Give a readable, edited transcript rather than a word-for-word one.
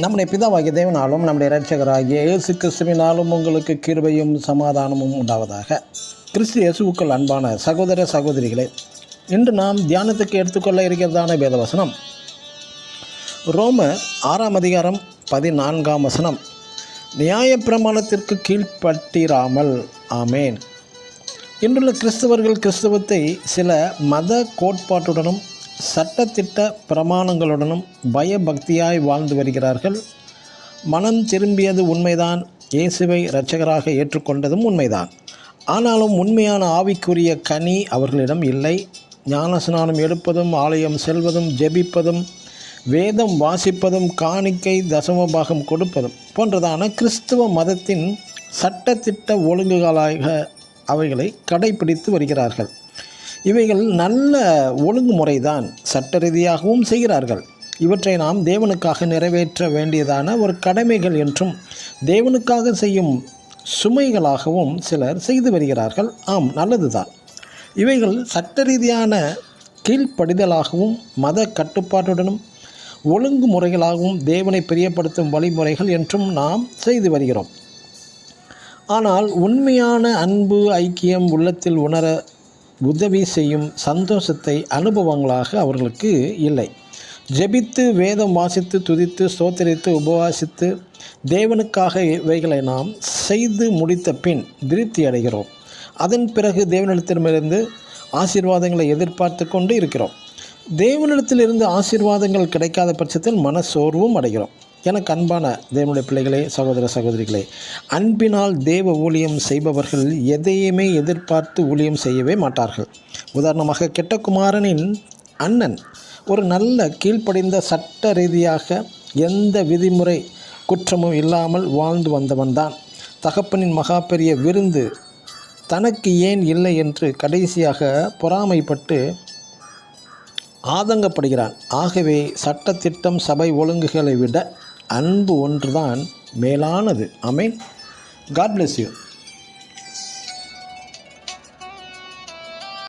நம்முடைய பிதாவாகிய தேவனாலும் நம்முடைய இரட்சகராகிய இயேசு கிறிஸ்துவினாலும் உங்களுக்கு கிருபையும் சமாதானமும் உண்டாவதாக. கிறிஸ்து இயேசுவுக்குள் அன்பான சகோதர சகோதரிகளே, இன்று நாம் தியானத்துக்கு எடுத்துக்கொள்ள இருக்கிறதான வேதவசனம் ரோமர் 6:14 நியாயப்பிரமாணத்திற்கு கீழ்ப்பட்டிராமல். ஆமேன். இன்றுள்ள கிறிஸ்தவர்கள் கிறிஸ்தவத்தை சில மத கோட்பாட்டுடனும் சட்டத்திட்ட பிரமாணங்களுடனும் பயபக்தியாய் வாழ்ந்து வருகிறார்கள். மனம் திரும்பியது உண்மைதான், இயேசுவை இரட்சகராக ஏற்றுக்கொண்டதும் உண்மைதான். ஆனாலும் உண்மையான ஆவிக்குரிய கனி அவர்களிடம் இல்லை. ஞானஸ்நானம் எடுப்பதும், ஆலயம் செல்வதும், ஜெபிப்பதும், வேதம் வாசிப்பதும், காணிக்கை தசமபாகம் கொடுப்பதும் போன்றதான கிறிஸ்துவ மதத்தின் சட்டத்திட்ட ஒழுங்குகளாக அவைகளை கடைபிடித்து வருகிறார்கள். இவைகள் நல்ல ஒழுங்குமுறைதான், சட்ட ரீதியாகவும் செய்கிறார்கள். இவற்றை நாம் தேவனுக்காக நிறைவேற்ற வேண்டியதான ஒரு கடமைகள் என்றும் தேவனுக்காக செய்யும் சுமைகளாகவும் சிலர் செய்து வருகிறார்கள். ஆம், நல்லதுதான். இவைகள் சட்ட ரீதியான கீழ்ப்படிதலாகவும் மத கட்டுப்பாட்டுடனும் ஒழுங்குமுறைகளாகவும் தேவனை பிரியப்படுத்தும் வழிமுறைகள் என்றும் நாம் செய்து வருகிறோம். ஆனால் உண்மையான அன்பு, ஐக்கியம் உள்ளத்தில் உணர உதவி செய்யும் சந்தோஷத்தை அனுபவங்களாக அவர்களுக்கு இல்லை. ஜெபித்து, வேதம் வாசித்து, துதித்து, ஸ்தோத்திரித்து, உபவாசித்து தேவனுக்காக இவைகளை நாம் செய்து முடித்த பின் திருப்தி அடைகிறோம். அதன் பிறகு தேவனிடத்திலிருந்து ஆசீர்வாதங்களை எதிர்பார்த்து கொண்டு இருக்கிறோம். தேவனிடத்திலிருந்து ஆசீர்வாதங்கள் கிடைக்காத பட்சத்தில் மனசோர்வும் அடைகிறோம். எனக்கு அன்பான தேவனுடைய பிள்ளைகளே, சகோதர சகோதரிகளே, அன்பினால் தேவ ஊழியம் செய்பவர்கள் எதையுமே எதிர்பார்த்து ஊழியம் செய்யவே மாட்டார்கள். உதாரணமாக, கெட்ட குமாரனின் அண்ணன் ஒரு நல்ல கீழ்ப்படிந்த சட்ட ரீதியாக எந்த விதிமுறை குற்றமும் இல்லாமல் வாழ்ந்து வந்தவன்தான். தகப்பனின் மகா பெரிய விருந்து தனக்கு ஏன் இல்லை என்று கடைசியாக பொறாமைப்பட்டு ஆதங்கப்படுகிறான். ஆகவே சட்டத்திட்டம், சபை ஒழுங்குகளை விட அன்பு ஒன்றுதான் மேலானது. ஆமென். God bless you.